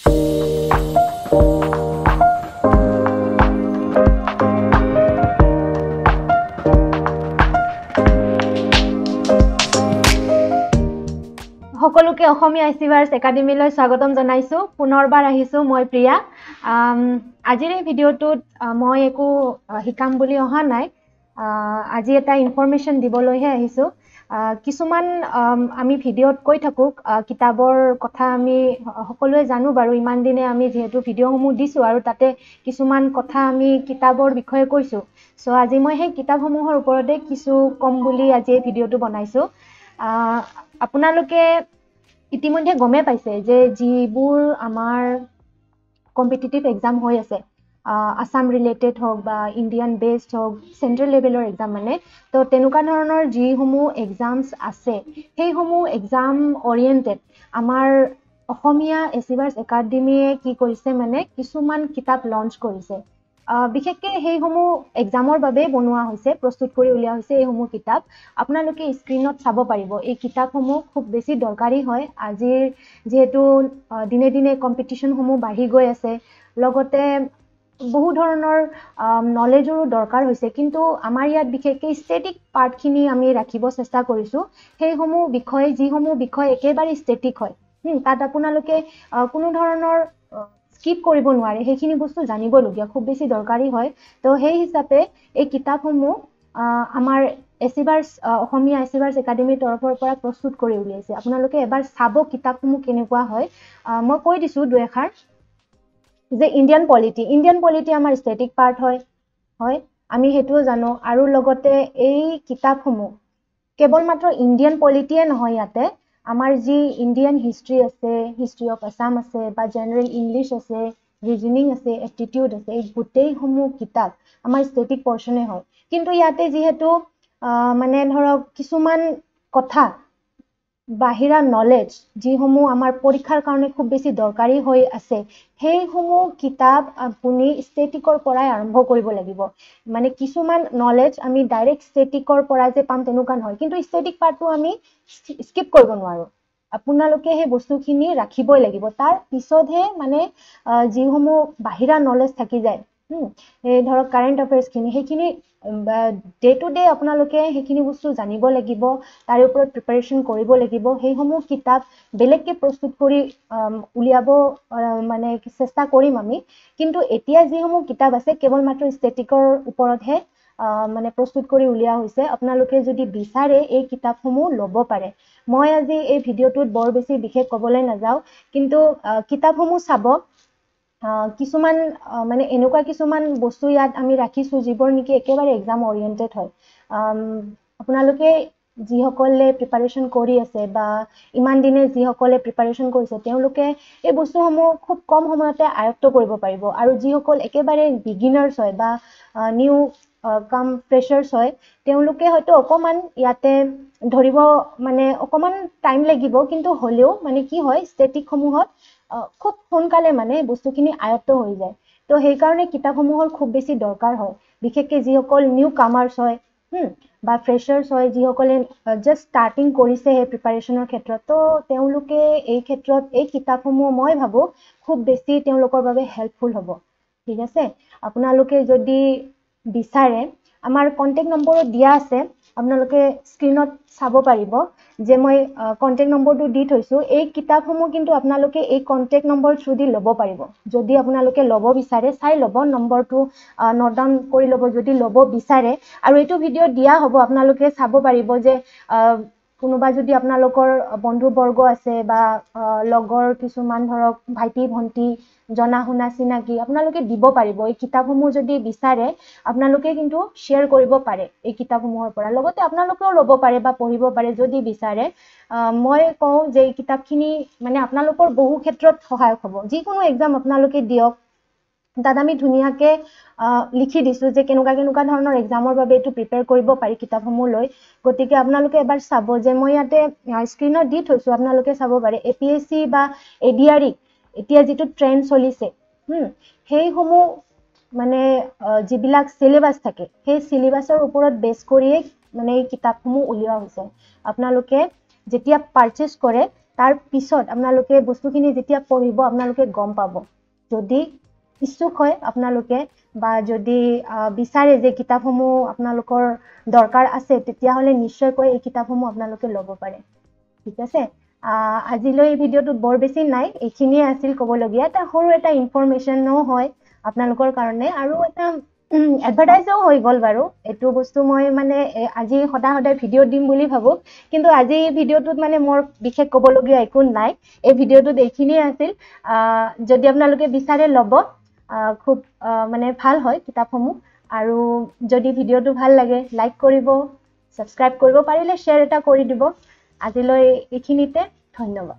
সকলোকে অসমীয়া এচিভাৰ্ছ একাডেমীলৈ স্বাগতম জনাইছো পুনৰবাৰ আহিছো মই প্ৰিয়া আজিৰ এই ভিডিঅ'টোত মই একো শিকাম বুলি অহা নাই আজি এটা ইনফৰমেশন দিবলৈহে আহিছো কিছুমান আমি ভিডিঅ'ত কৈ থাকো কিতাপৰ কথা আমি সকলোৱে জানো বাৰু ইমান দিনে আমি যেহেতু ভিডিঅ'সমূহ দিছো আৰু তাতে কিছুমান কথা আমি কিতাপৰ বিষয়ে কৈছো সো আজি মই সেই কিতাপসমূহৰ ওপৰতে কিছু কম বুলি আজি এই ভিডিঅ'টো বনাইছো আপোনালোকে ইতিমধ্যে গমে পাইছে যে যিবোৰ আমাৰ কম্পিটিটিভ এক্সাম হৈ আছে আসাম ৰিলেটেড হওক বা ইণ্ডিয়ান বেসড হওক সেন্ট্ৰেল লেভেলৰ এক্সাম মানে তো তেনেকুৱা ধৰণৰ যিসমূহ এক্সামছ আছে সেইসমূহ এক্সাম অৰিয়েণ্টেড আমাৰ অসমীয়া এচিভাৰ্ছ একাডেমীয়ে কি কৰিছে মানে কিছুমান কিতাপ লঞ্চ কৰিছে বিশেষকৈ সেইসমূহ এক্সামৰ বাবে বনোৱা হৈছে প্ৰস্তুত কৰি উলিওৱা হৈছে এইসমূহ কিতাপ আপোনালোকে স্ক্ৰীনত চাব পাৰিব এই কিতাপসমূহ খুব বেছি দৰকাৰী হয় আজিৰ যেহেতু দিনে দিনে কম্পিটিশনসমূহ বাঢ়ি গৈ আছে লগতে বহু ধৰণৰ নলেজৰো দৰকাৰ হৈছে কিন্তু আমাৰ ইয়াত বিশেষকৈ ষ্টেটিক পাৰ্টখিনি আমি ৰাখিব চেষ্টা কৰিছো সেইসমূহ বিষয় যিসমূহ বিষয় একেবাৰে ষ্টেটিক হয় তাত আপোনালোকে কোনো ধৰণৰ স্কিপ কৰিব নোৱাৰে সেইখিনি বস্তু জানিবলগীয়া খুব বেছি দৰকাৰী হয় তো সেই হিচাপে এই কিতাপসমূহ আমাৰ এচিভাৰ্ছ অসমীয়া এচিভাৰ্ছ একাডেমীৰ তৰফৰ পৰা প্ৰস্তুত কৰি উলিয়াইছে আপোনালোকে এবাৰ চাব কিতাপসমূহ কেনেকুৱা হয় মই কৈ দিছো দুই এষাৰ যে ইণ্ডিয়ান পলিটি আমাৰ ষ্টেটিক পাৰ্ট হয় আমি হেতুও জানো আৰু লগতে এই কিতাপসমূহ কেৱল মাত্ৰ ইণ্ডিয়ান পলিটিয়ে নহয় ইয়াতে আমাৰ যি ইণ্ডিয়ান হিষ্ট্ৰী আছে হিষ্ট্ৰী অফ আসাম আছে বা জেনাৰেল ইংলিছ আছে ৰিজনিং আছে এপ্টিটিউড আছে এই গোটেইসমূহ কিতাপ আমাৰ ষ্টেটিক পৰ্চনে হয় কিন্তু ইয়াতে যিহেতু মানে ধৰক কিছুমান কথা বাহিৰা নলেজ যিসমূহ আমাৰ পৰীক্ষাৰ কাৰণে খুব বেছি দৰকাৰী হৈ আছে সেইসমূহ কিতাপ আপুনি ষ্টেটিকৰ পৰাই আৰম্ভ কৰিব লাগিব মানে কিছুমান নলেজ আমি ডাইৰেক্ট ষ্টেটিকৰ পৰা যে পাম তেনেকুৱা নহয় কিন্তু ষ্টেটিক পাৰ্টটো আমি স্কিপ কৰিব নোৱাৰো আপোনালোকে সেই বস্তুখিনি ৰাখিবই লাগিব তাৰ পিছতহে মানে যিসমূহ বাহিৰা নলেজ থাকি যায় এই ধৰক কাৰেণ্ট এফেয়াৰ্ছখিনি সেইখিনি ডে টু ডে আপোনালোকে সেইখিনি বস্তু জানিব লাগিব তাৰ ওপৰত প্ৰিপাৰেচন কৰিব লাগিব সেইসমূহ কিতাপ বেলেগকৈ প্ৰস্তুত কৰি উলিয়াব মানে চেষ্টা কৰিম আমি কিন্তু এতিয়া যিসমূহ কিতাপ আছে কেৱল মাত্ৰ ষ্টেটিকৰ ওপৰতহে মানে প্ৰস্তুত কৰি উলিওৱা হৈছে আপোনালোকে যদি বিচাৰে এই কিতাপসমূহ ল'ব পাৰে মই আজি এই ভিডিঅ'টোত বৰ বেছি বিশেষ ক'বলৈ নাযাওঁ কিন্তু কিতাপসমূহ চাব কিছুমান মানে এনেকুৱা কিছুমান বস্তু ইয়াত আমি ৰাখিছো যিবোৰ নেকি একেবাৰে এক্সাম অৰিয়েণ্টেড হয় আপোনালোকে যিসকলে প্ৰিপাৰেচন কৰি আছে বা ইমান দিনে যিসকলে প্ৰিপাৰেচন কৰিছে তেওঁলোকে এই বস্তুসমূহ খুব কম সময়তে আয়ত্ত কৰিব পাৰিব আৰু যিসকল একেবাৰে বিগিনাৰ্ছ হয় বা নিউ কাম ফ্ৰেচাৰ্ছ হয় তেওঁলোকে হয়তো অকমান ইয়াতে ধৰিব মানে অকমান টাইম লাগিব কিন্তু হলেও মানে কি হয় ষ্টেটিকসমূহত খুব সোনকালে মানে বস্তুখিনি আয়ত্ত হৈ যায় তো সেইকাৰণে কিতাপসমূহৰ খুব বেছি দৰকাৰ হয় বিশেষকৈ যিসকল নিউ কামাৰ্ছ হয় বা ফ্ৰেচাৰ্ছ হয় যিসকলে জাষ্ট ষ্টাৰ্টিং কৰিছে সেই প্ৰিপাৰেচনৰ ক্ষেত্ৰত তো তেওঁলোকে এই ক্ষেত্ৰত এই কিতাপসমূহ মই ভাবো খুব বেছি তেওঁলোকৰ বাবে হেল্পফুল হ'ব ঠিক আছে আপোনালোকে যদি বিচাৰে আমাৰ কন্টেক্ট নম্বৰো দিয়া আছে আপোনালোকে স্ক্ৰীনত চাব পাৰিব যে মই কন্টেক্ট নম্বৰটো দি থৈছো এই কিতাপসমূহ কিন্তু আপোনালোকে এই কন্টেক্ট নম্বৰ থ্ৰু দি ল'ব পাৰিব যদি আপোনালোকে ল'ব বিচাৰে চাই ল'ব নম্বৰটো নোট ডাউন কৰি ল'ব যদি ল'ব বিচাৰে আৰু এইটো ভিডিঅ' দিয়া হ'ব আপোনালোকে চাব পাৰিব যে কোনোবা যদি আপোনালোকৰ বন্ধুবৰ্গ আছে বা লগৰ কিছুমান ধৰক ভাইটি ভন্টি জনা শুনা চিনাকি আপোনালোকে দিব পাৰিব এই কিতাপসমূহ যদি বিচাৰে আপোনালোকে কিন্তু শ্বেয়াৰ কৰিব পাৰে এই কিতাপসমূহৰ পৰা লগতে আপোনালোকেও ল'ব পাৰে বা পঢ়িব পাৰে যদি বিচাৰে মই কওঁ যে এই কিতাপখিনি মানে আপোনালোকৰ বহু ক্ষেত্ৰত সহায়ক হ'ব যিকোনো এক্সাম আপোনালোকে দিয়ক তাত আমি ধুনীয়াকৈ লিখি দিছো যে কেনেকুৱা ধৰণৰ এক্সামৰ বাবে এইটো প্ৰিপেয়াৰ কৰিব পাৰি কিতাপসমূহ লৈ গতিকে আপোনালোকে এবাৰ চাব যে মই ইয়াতে স্ক্ৰীনত দি থৈছো আপোনালোকে চাব পাৰে এপিএছচি বা এডিআৰই এতিয়া যিটো ট্ৰেন্ড চলিছে সেইসমূহ মানে যিবিলাক সিলেবাস থাকে সেই সিলেবাসৰ ওপৰত বেছ কৰিয়ে মানে এই কিতাপসমূহ উলিওৱা হৈছে আপোনালোকে যেতিয়া পাৰচেজ কৰে তাৰ পিছত আপোনালোকে বস্তুখিনি যেতিয়া পঢ়িব আপোনালোকে গম পাব যদি ইচ্ছুক হয় আপোনালোকে বা যদি বিচাৰে যে কিতাপসমূহ আপোনালোকৰ দৰকাৰ আছে তেতিয়াহলে নিশ্চয়কৈ এই কিতাপসমূহ আপোনালোকে ল'ব পাৰে ঠিক আছে আজিলৈ এই ভিডিঅ'টোত বৰ বেছি নাই এইখিনিয়ে আছিল ক'বলগীয়া এটা সৰু এটা ইনফৰমেশ্যনো হয় আপোনালোকৰ কাৰণে আৰু এটা এডভাৰটাইজও হৈ গ'ল বাৰু এইটো বস্তু মই মানে আজি সদায় ভিডিঅ' দিম বুলি ভাবো কিন্তু আজি ভিডিঅ'টোত মানে মোৰ বিশেষ ক'বলগীয়া একো নাই এই ভিডিঅ'টোত এইখিনিয়ে আছিল যদি আপোনালোকে বিচাৰে ল'ব খুব মানে ভাল হয় কিতাপসমূহ আৰু যদি ভিডিঅ'টো ভাল লাগে লাইক কৰিব সাবস্ক্ৰাইব কৰিব পাৰিলে শ্বেয়াৰ এটা কৰি দিব আজিলৈ এইখিনিতে ধন্যবাদ